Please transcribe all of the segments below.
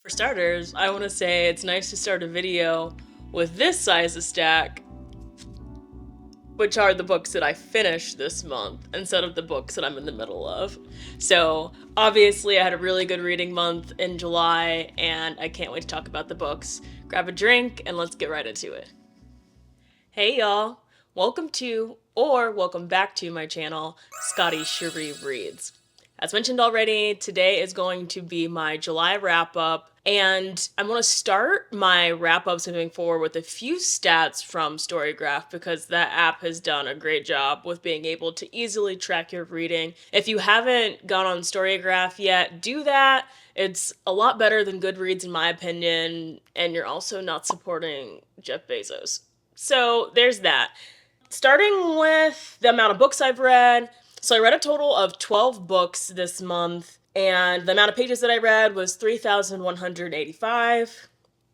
For starters, I want to say it's nice to start a video with this size of stack, which are the books that I finished this month instead of the books that I'm in the middle of. So obviously I had a really good reading month in July and I can't wait to talk about the books. Grab a drink and let's get right into it. Hey y'all, welcome to or welcome back to my channel, StoryGraph Reads. As mentioned already, today is going to be my July wrap-up, and I'm going to start my wrap-ups moving forward with a few stats from StoryGraph because that app has done a great job with being able to easily track your reading. If you haven't gone on StoryGraph yet, do that. It's a lot better than Goodreads in my opinion, and you're also not supporting Jeff Bezos. So there's that. Starting with the amount of books I've read. So I read a total of 12 books this month, and the amount of pages that I read was 3,185.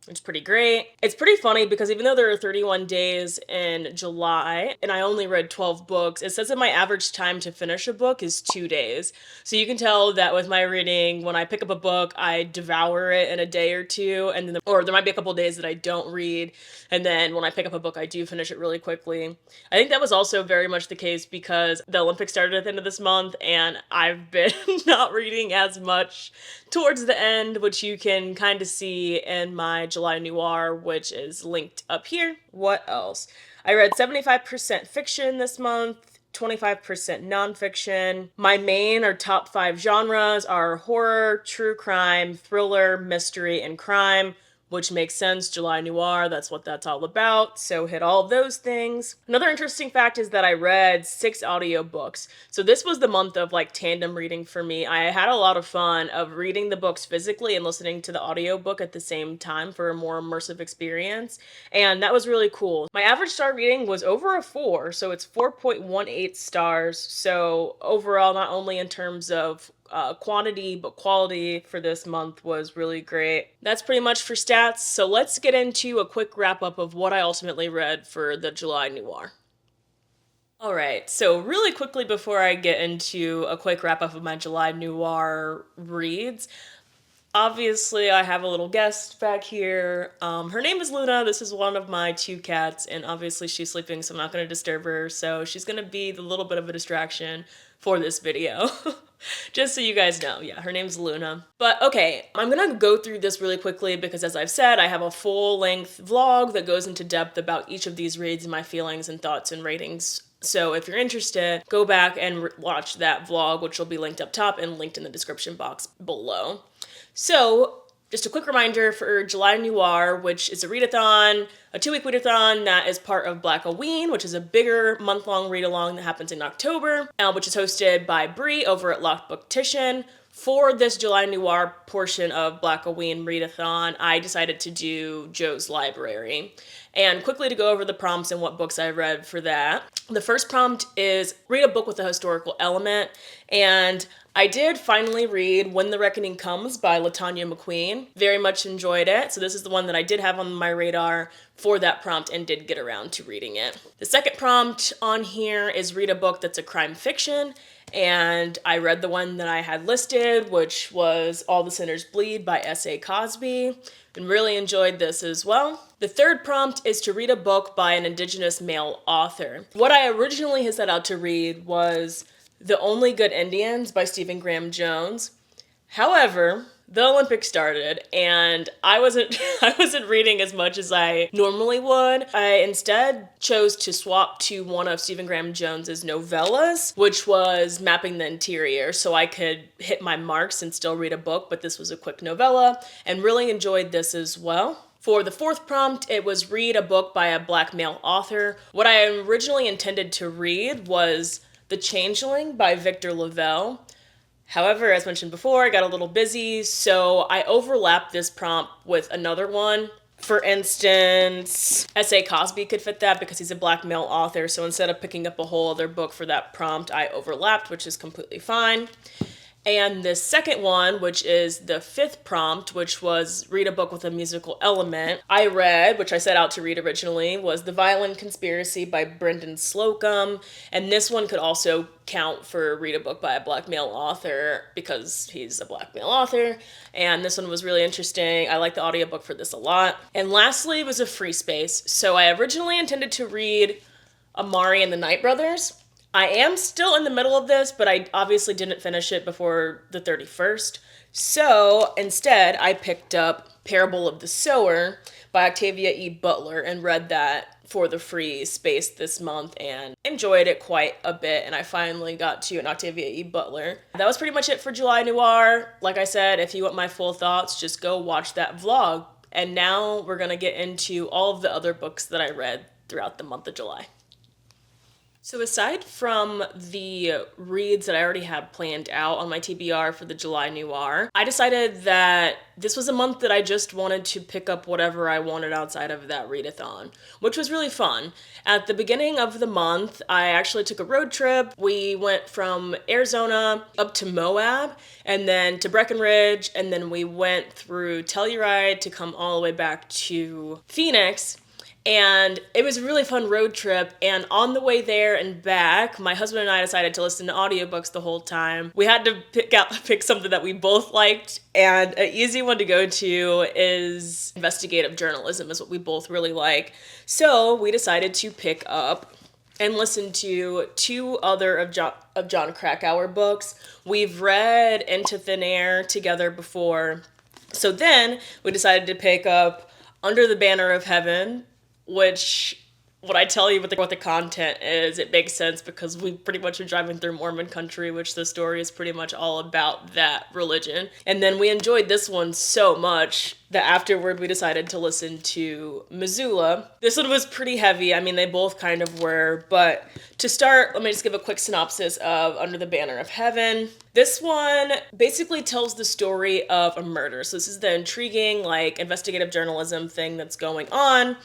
It's pretty great. It's pretty funny because even though there are 31 days in July and I only read 12 books, it says that my average time to finish a book is 2 days. So you can tell that with my reading, when I pick up a book, I devour it in a day or two, and then or there might be a couple days that I don't read, and then when I pick up a book, I do finish it really quickly. I think that was also very much the case because the Olympics started at the end of this month, and I've been not reading as much towards the end, which you can kind of see in my July Noir, which is linked up here. What else? I read 75% fiction this month, 25% nonfiction. My main or top 5 genres are horror, true crime, thriller, mystery, and crime, which makes sense. July Noir, that's what that's all about. So hit all of those things. Another interesting fact is that I read 6 audiobooks. So this was the month of like tandem reading for me. I had a lot of fun of reading the books physically and listening to the audiobook at the same time for a more immersive experience. And that was really cool. My average star rating was over a 4, so it's 4.18 stars. So overall, not only in terms of quantity but quality for this month was really great. That's pretty much for stats, so let's get into a quick wrap up of what I ultimately read for the July Noir. Alright, so really quickly before I get into a quick wrap up of my July Noir reads, obviously I have a little guest back here. Her name is Luna. This is one of my 2 cats, and obviously she's sleeping, so I'm not going to disturb her, so she's going to be the little bit of a distraction for this video. Just so you guys know, yeah, her name's Luna. But okay, I'm gonna go through this really quickly because as I've said, I have a full-length vlog that goes into depth about each of these reads and my feelings and thoughts and ratings. So if you're interested, go back and watch that vlog, which will be linked up top and linked in the description box below. So just a quick reminder for July Noir, which is a readathon, a 2-week readathon that is part of Blackoween, which is a bigger month-long read-along that happens in October, which is hosted by Bree over at Locked Booktition. For this July Noir portion of Blackoween readathon, I decided to do Joe's Library. And quickly to go over the prompts and what books I read for that. The first prompt is read a book with a historical element, and I did finally read When the Reckoning Comes by LaTanya McQueen. Very much enjoyed it. So this is the one that I did have on my radar for that prompt and did get around to reading it. The second prompt on here is read a book that's a crime fiction. And I read the one that I had listed, which was All the Sinners Bleed by S.A. Cosby, and really enjoyed this as well. The third prompt is to read a book by an Indigenous male author. What I originally had set out to read was The Only Good Indians by Stephen Graham Jones. However, the Olympics started and I wasn't reading as much as I normally would. I instead chose to swap to one of Stephen Graham Jones's novellas, which was Mapping the Interior, so I could hit my marks and still read a book, but this was a quick novella and really enjoyed this as well. For the fourth prompt, it was read a book by a Black male author. What I originally intended to read was The Changeling by Victor Lavelle. However, as mentioned before, I got a little busy, so I overlapped this prompt with another one. For instance, S.A. Cosby could fit that because he's a Black male author, so instead of picking up a whole other book for that prompt, I overlapped, which is completely fine. And the second one, which is the fifth prompt, which was read a book with a musical element, I read, which I set out to read originally, was The Violin Conspiracy by Brendan Slocum. And this one could also count for read a book by a black male author because he's a black male author. And this one was really interesting. I like the audiobook for this a lot. And lastly was a free space. So I originally intended to read Amari and the Night Brothers. I am still in the middle of this, but I obviously didn't finish it before the 31st. So instead, I picked up Parable of the Sower by Octavia E. Butler and read that for the free space this month and enjoyed it quite a bit. And I finally got to an Octavia E. Butler. That was pretty much it for July Noir. Like I said, if you want my full thoughts, just go watch that vlog. And now we're going to get into all of the other books that I read throughout the month of July. So aside from the reads that I already had planned out on my TBR for the July Noir, I decided that this was a month that I just wanted to pick up whatever I wanted outside of that readathon, which was really fun. At the beginning of the month, I actually took a road trip. We went from Arizona up to Moab, and then to Breckenridge, and then we went through Telluride to come all the way back to Phoenix. And it was a really fun road trip, and on the way there and back, my husband and I decided to listen to audiobooks the whole time. We had to pick something that we both liked, and an easy one to go to is investigative journalism, is what we both really like. So we decided to pick up and listen to two other of Jon Krakauer books. We've read Into Thin Air together before. So then we decided to pick up Under the Banner of Heaven, which, when I tell you what the content is, it makes sense because we pretty much are driving through Mormon country, which the story is pretty much all about that religion. And then we enjoyed this one so much that afterward we decided to listen to Missoula. This one was pretty heavy. I mean, they both kind of were, but to start, let me just give a quick synopsis of Under the Banner of Heaven. This one basically tells the story of a murder. So this is the intriguing, investigative journalism thing that's going on,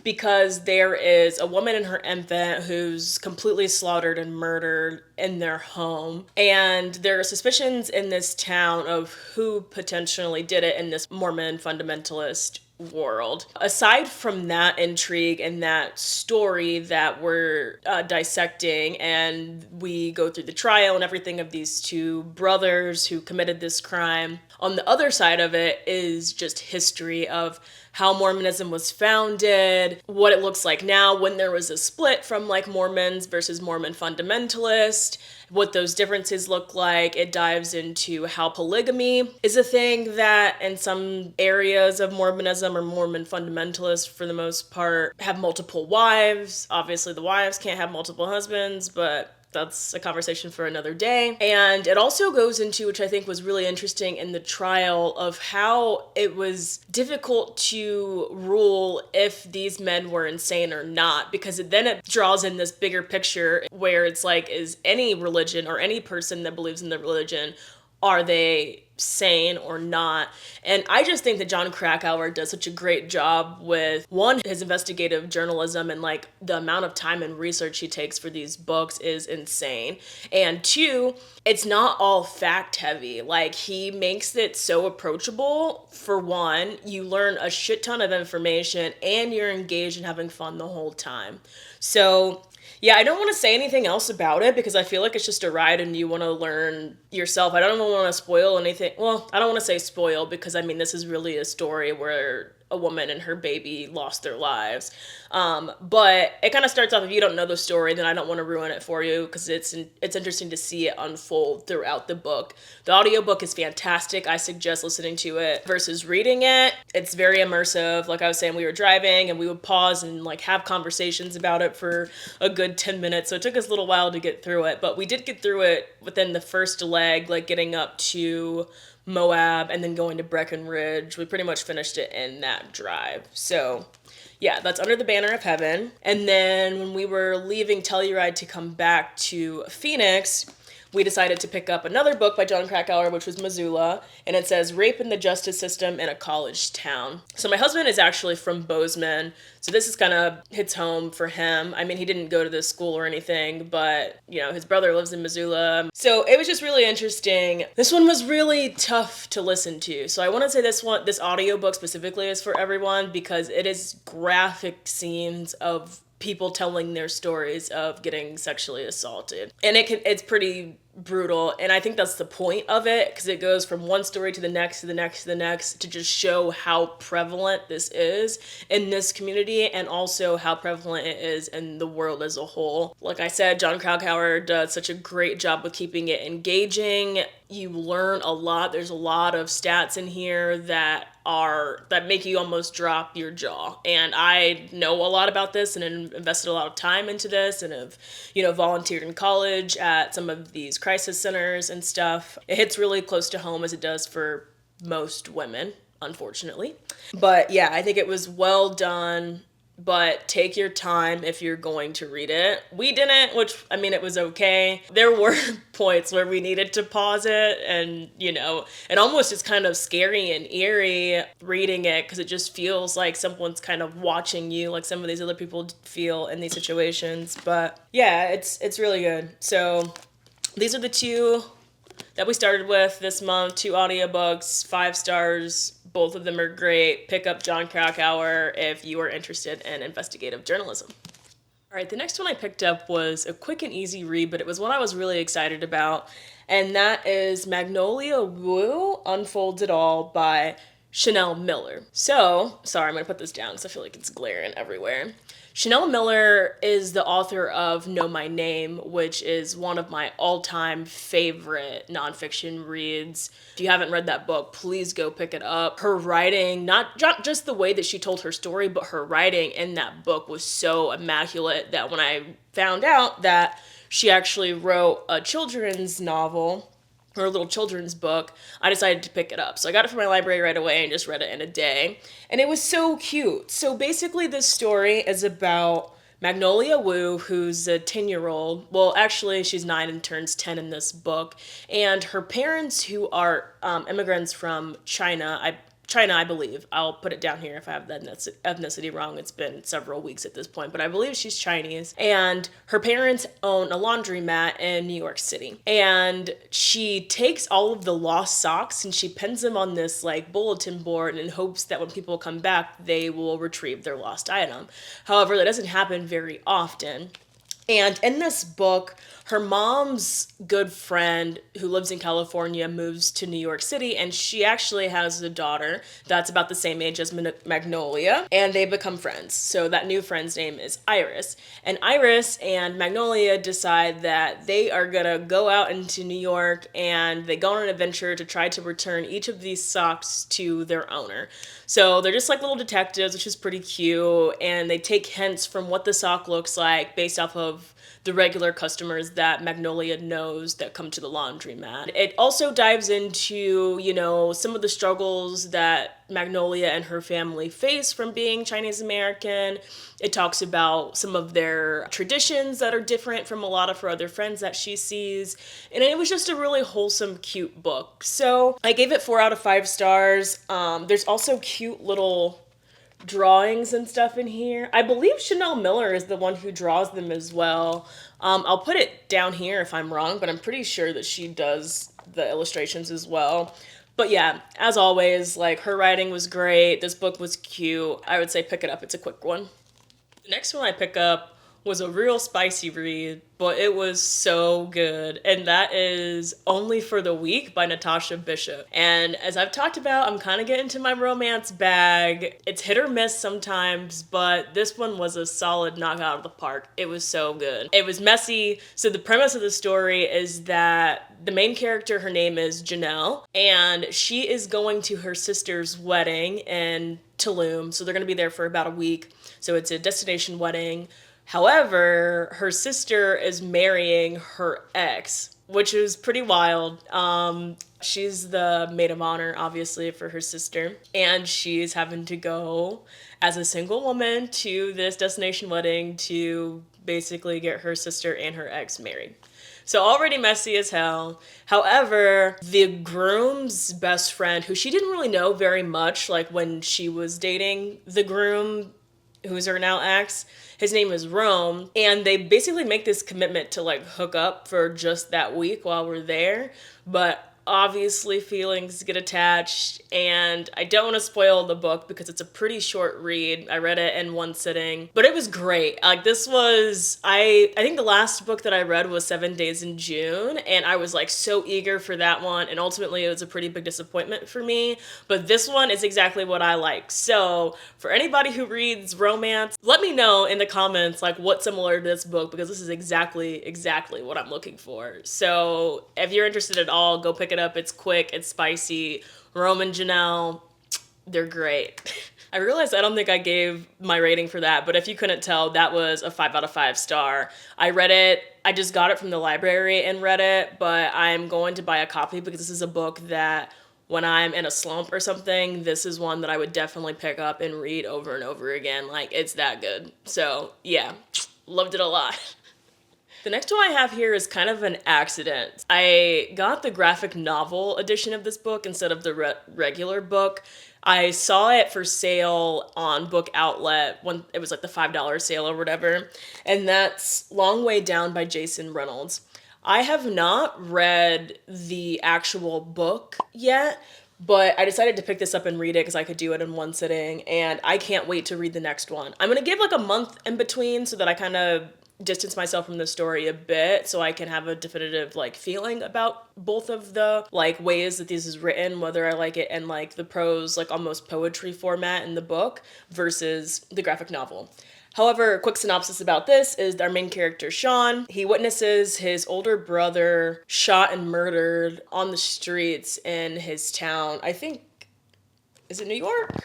because there is a woman and her infant who's completely slaughtered and murdered in their home. And there are suspicions in this town of who potentially did it in this Mormon fundamentalist world. Aside from that intrigue and that story that we're dissecting, and we go through the trial and everything of these two brothers who committed this crime, on the other side of it is just history of how Mormonism was founded, what it looks like now when there was a split from Mormons versus Mormon fundamentalists, what those differences look like. It dives into how polygamy is a thing that in some areas of Mormonism or Mormon fundamentalists, for the most part, have multiple wives. Obviously the wives can't have multiple husbands, but that's a conversation for another day. And it also goes into, which I think was really interesting in the trial, of how it was difficult to rule if these men were insane or not, because then it draws in this bigger picture where it's is any religion or any person that believes in the religion, are they sane or not? And I just think that Jon Krakauer does such a great job with, one, his investigative journalism, and the amount of time and research he takes for these books is insane. And two, it's not all fact heavy. He makes it so approachable. For one, you learn a shit ton of information and you're engaged and having fun the whole time. So yeah, I don't want to say anything else about it because I feel like it's just a ride and you want to learn yourself. I don't even want to spoil anything. Well, I don't want to say spoil because, this is really a story where a woman and her baby lost their lives. But it kind of starts off, if you don't know the story, then I don't want to ruin it for you because it's interesting to see it unfold throughout the book. The audiobook is fantastic. I suggest listening to it versus reading it. It's very immersive. Like I was saying, we were driving and we would pause and have conversations about it for a good 10 minutes. So it took us a little while to get through it, but we did get through it within the first leg, getting up to Moab and then going to Breckenridge. We pretty much finished it in that drive. So yeah, that's Under the Banner of Heaven. And then when we were leaving Telluride to come back to Phoenix, we decided to pick up another book by Jon Krakauer, which was Missoula, and it says Rape in the Justice System in a College Town. So my husband is actually from Bozeman, so this is kind of hits home for him. I mean, he didn't go to this school or anything, but, you know, his brother lives in Missoula. So it was just really interesting. This one was really tough to listen to. So I want to say this audiobook specifically is for everyone because it is graphic scenes of people telling their stories of getting sexually assaulted. And it's pretty brutal, and I think that's the point of it, because it goes from one story to the next to the next to the next to just show how prevalent this is in this community and also how prevalent it is in the world as a whole. Like I said, Jon Krakauer does such a great job with keeping it engaging. You learn a lot. There's a lot of stats in here that make you almost drop your jaw. And I know a lot about this and invested a lot of time into this and have, volunteered in college at some of these crisis centers and stuff. It hits really close to home as it does for most women, unfortunately. But yeah, I think it was well done. But take your time if you're going to read it. We didn't, it was okay. There were points where we needed to pause it and, it almost is kind of scary and eerie reading it because it just feels like someone's kind of watching you like some of these other people feel in these situations. But yeah, it's really good. So these are the two that we started with this month, 2 audiobooks, 5 stars. Both of them are great. Pick up Jon Krakauer if you are interested in investigative journalism. All right, the next one I picked up was a quick and easy read, but it was one I was really excited about, and that is Magnolia Woo Unfolds It All by Chanel Miller. So, sorry, I'm going to put this down because I feel like it's glaring everywhere. Chanel Miller is the author of Know My Name, which is one of my all-time favorite nonfiction reads. If you haven't read that book, please go pick it up. Her writing, not just the way that she told her story, but her writing in that book was so immaculate that when I found out that she actually wrote a children's novel, or a little children's book, I decided to pick it up. So I got it from my library right away and just read it in a day. And it was so cute. So basically this story is about Magnolia Woo, who's a 10-year-old. Well, actually, she's 9 and turns 10 in this book. And her parents, who are immigrants from China, I believe. I'll put it down here if I have the ethnicity wrong. It's been several weeks at this point, but I believe she's Chinese. And her parents own a laundromat in New York City. And she takes all of the lost socks and she pins them on this bulletin board in hopes that when people come back, they will retrieve their lost item. However, that doesn't happen very often. And in this book, her mom's good friend who lives in California moves to New York City, and she actually has a daughter that's about the same age as Magnolia, and they become friends. So that new friend's name is Iris. And Iris and Magnolia decide that they are gonna go out into New York, and they go on an adventure to try to return each of these socks to their owner. So they're just like little detectives, which is pretty cute, and they take hints from what the sock looks like based off of the regular customers that Magnolia knows that come to the laundromat. It also dives into, some of the struggles that Magnolia and her family face from being Chinese American. It talks about some of their traditions that are different from a lot of her other friends that she sees. And it was just a really wholesome, cute book. So I gave it 4 out of 5 stars. There's also cute little drawings and stuff in here. I believe Chanel Miller is the one who draws them as well. I'll put it down here if I'm wrong, but I'm pretty sure that she does the illustrations as well. But yeah, as always, her writing was great. This book was cute. I would say pick it up. It's a quick one. The next one I pick up was a real spicy read, but it was so good. And that is Only for the Weak by Natasha Bishop. And as I've talked about, I'm kind of getting to my romance bag. It's hit or miss sometimes, but this one was a solid knockout of the park. It was so good. It was messy. So the premise of the story is that the main character, her name is Janelle, and she is going to her sister's wedding in Tulum. So they're going to be there for about a week. So it's a destination wedding. However, her sister is marrying her ex, which is pretty wild. She's the maid of honor, obviously, for her sister, and she's having to go as a single woman to this destination wedding to basically get her sister and her ex married. So already messy as hell. However, the groom's best friend, who she didn't really know very much, like when she was dating the groom, who's her now ex, his name is Rome, and they basically make this commitment to like hook up for just that week while we're there. But obviously feelings get attached, and I don't want to spoil the book because it's a pretty short read. I read it in one sitting, but it was great. Like, this was, I think the last book that I read was 7 Days in June, and I was like so eager for that one, and ultimately it was a pretty big disappointment for me. But this one is exactly what I like. So for anybody who reads romance, let me know in the comments like what's similar to this book, because this is exactly what I'm looking for. So if you're interested at all, go pick it up. It's quick, it's spicy. Rome and Janelle, they're great. I realized I don't think I gave my rating for that, but if you couldn't tell, that was a 5 out of 5 star. I read it, I just got it from the library and read it, but I'm going to buy a copy because this is a book that when I'm in a slump or something, this is one that I would definitely pick up and read over and over again. Like, it's that good. So yeah, loved it a lot. The next one I have here is kind of an accident. I got the graphic novel edition of this book instead of the regular book. I saw it for sale on Book Outlet when it was like the $5 sale or whatever, and that's Long Way Down by Jason Reynolds. I have not read the actual book yet, but I decided to pick this up and read it because I could do it in one sitting, and I can't wait to read the next one. I'm gonna give like a month in between so that I kind of distance myself from the story a bit so I can have a definitive like feeling about both of the like ways that this is written, whether I like it in like the prose, like almost poetry format in the book versus the graphic novel. However, a quick synopsis about this is our main character, Sean. He witnesses his older brother shot and murdered on the streets in his town. I think, is it New York?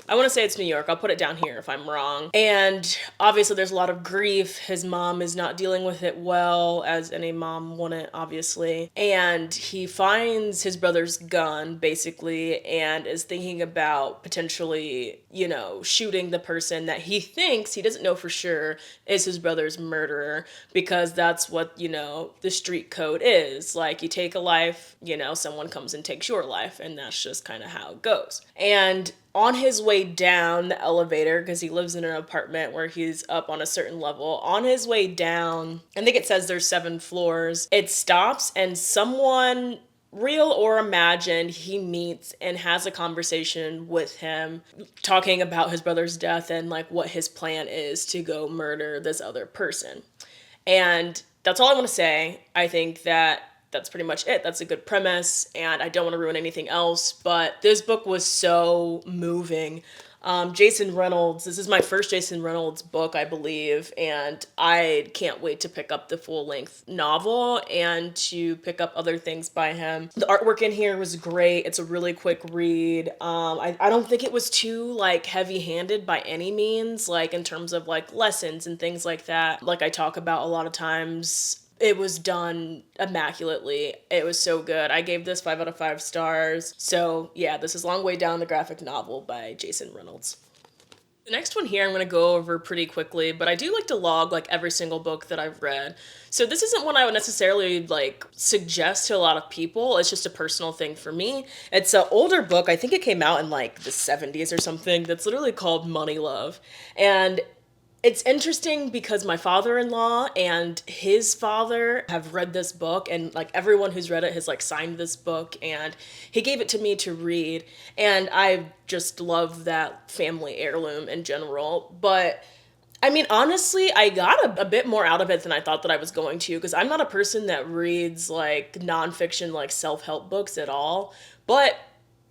I want to say it's New York. I'll put it down here if I'm wrong. And obviously there's a lot of grief. His mom is not dealing with it well, as any mom wouldn't, obviously. And he finds his brother's gun, basically, and is thinking about potentially, you know, shooting the person that he thinks, he doesn't know for sure, is his brother's murderer, because that's what, you know, the street code is. Like, you take a life, you know, someone comes and takes your life, and that's just kind of how it goes. And on his way down the elevator, because he lives in an apartment where he's up on a certain level, on his way down, I think it says there's 7 floors, it stops and someone, real or imagined, he meets and has a conversation with him, talking about his brother's death and like what his plan is to go murder this other person. And that's all I want to say. I think that that's pretty much it. That's a good premise, and I don't want to ruin anything else, but this book was so moving. Jason Reynolds, this is my first Jason Reynolds book, I believe, and I can't wait to pick up the full-length novel and to pick up other things by him. The artwork in here was great. It's a really quick read. I don't think it was too, like, heavy-handed by any means, like, in terms of, like, lessons and things like that. Like I talk about a lot of times, it was done immaculately. It was so good. I gave this 5 out of 5 stars. So yeah, this is Long Way Down, the graphic novel by Jason Reynolds. The next one here I'm going to go over pretty quickly, but I do like to log like every single book that I've read. So this isn't one I would necessarily like suggest to a lot of people. It's just a personal thing for me. It's an older book. I think it came out in like the 70s or something. That's literally called Moneylove. And it's interesting because my father-in-law and his father have read this book, and like everyone who's read it has like signed this book, and he gave it to me to read, and I just love that family heirloom in general. But I mean, honestly, I got a bit more out of it than I thought that I was going to, because I'm not a person that reads like nonfiction, like self-help books at all, but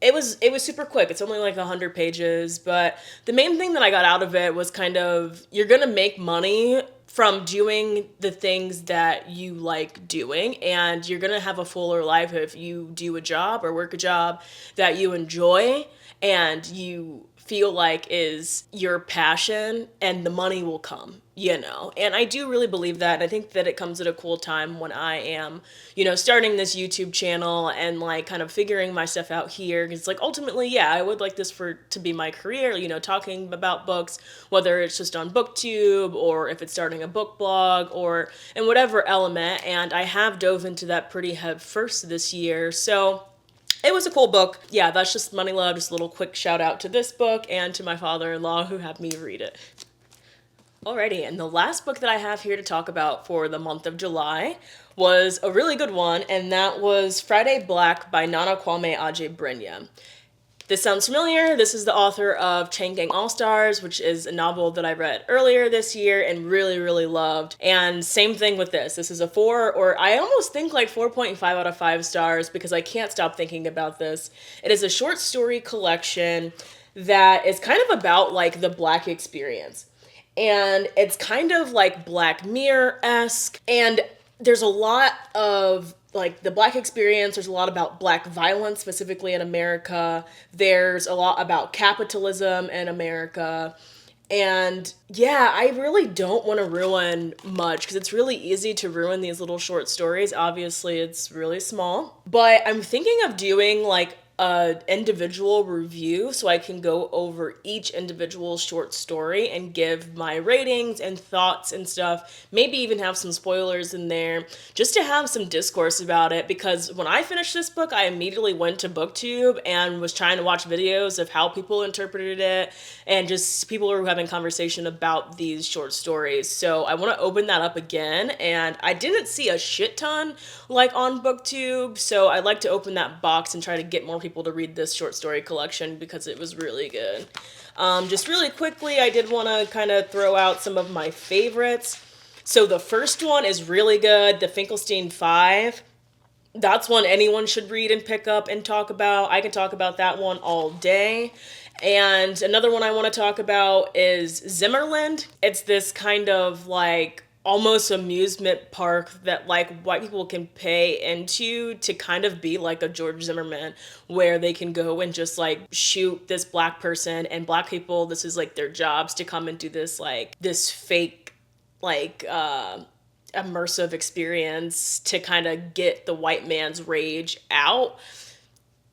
it was super quick. It's only like 100 pages, but the main thing that I got out of it was kind of, you're gonna make money from doing the things that you like doing, and you're gonna have a fuller life if you do a job or work a job that you enjoy, and you feel like is your passion, and the money will come, you know. And I do really believe that. I think that it comes at a cool time when I am, you know, starting this YouTube channel and like kind of figuring my stuff out here. It's like ultimately, yeah, I would like this to be my career, you know, talking about books, whether it's just on BookTube or if it's starting a book blog or in whatever element. And I have dove into that pretty head first this year. So it was a cool book. Yeah, that's just Moneylove. Just a little quick shout out to this book and to my father-in-law who had me read it. Alrighty, and the last book that I have here to talk about for the month of July was a really good one, and that was Friday Black by Nana Kwame Adjei-Brenyah. This sounds familiar. This is the author of Chain Gang All-Stars, which is a novel that I read earlier this year and really, really loved. And same thing with this. This is a 4, or I almost think like 4.5 out of 5 stars because I can't stop thinking about this. It is a short story collection that is kind of about like the Black experience. And it's kind of like Black Mirror-esque. And there's a lot of like the Black experience. There's a lot about Black violence, specifically in America. There's a lot about capitalism in America. And yeah, I really don't want to ruin much because it's really easy to ruin these little short stories. Obviously, it's really small. But I'm thinking of doing like a individual review so I can go over each individual short story and give my ratings and thoughts and stuff, maybe even have some spoilers in there just to have some discourse about it, because when I finished this book I immediately went to BookTube and was trying to watch videos of how people interpreted it and just people who were having conversation about these short stories. So I want to open that up again, and I didn't see a shit ton like on BookTube, so I'd like to open that box and try to get more people to read this short story collection because it was really good. Just really quickly, I did want to kind of throw out some of my favorites. So the first one is really good, The Finkelstein Five. That's one anyone should read and pick up and talk about. I can talk about that one all day. And another one I want to talk about is Zimmerland. It's this kind of like almost amusement park that like white people can pay into to kind of be like a George Zimmerman, where they can go and just like shoot this Black person, and Black people, this is like their jobs to come and do this like this fake like immersive experience to kind of get the white man's rage out.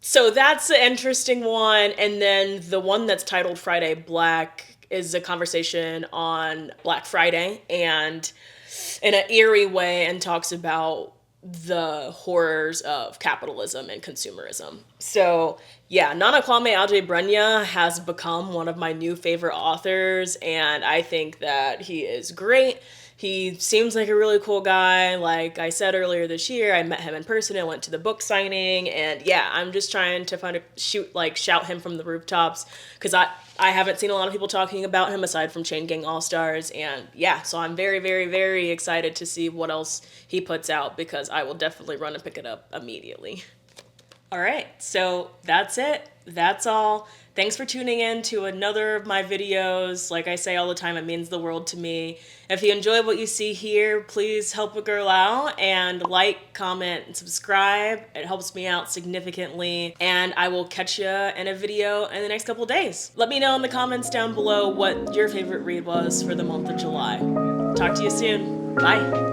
So that's an interesting one. And then the one that's titled Friday Black is a conversation on Black Friday and in an eerie way, and talks about the horrors of capitalism and consumerism. So yeah, Nana Kwame Adjei-Brenyah has become one of my new favorite authors, and I think that he is great. He seems like a really cool guy. Like I said earlier this year, I met him in person and went to the book signing. And yeah, I'm just trying to shout him from the rooftops because I haven't seen a lot of people talking about him aside from Chain Gang All-Stars. And yeah, so I'm very, very, very excited to see what else he puts out because I will definitely run and pick it up immediately. All right, so that's it. That's all. Thanks for tuning in to another of my videos. Like I say all the time, it means the world to me. If you enjoy what you see here, please help a girl out and like, comment, and subscribe. It helps me out significantly. And I will catch you in a video in the next couple days. Let me know in the comments down below what your favorite read was for the month of July. Talk to you soon. Bye.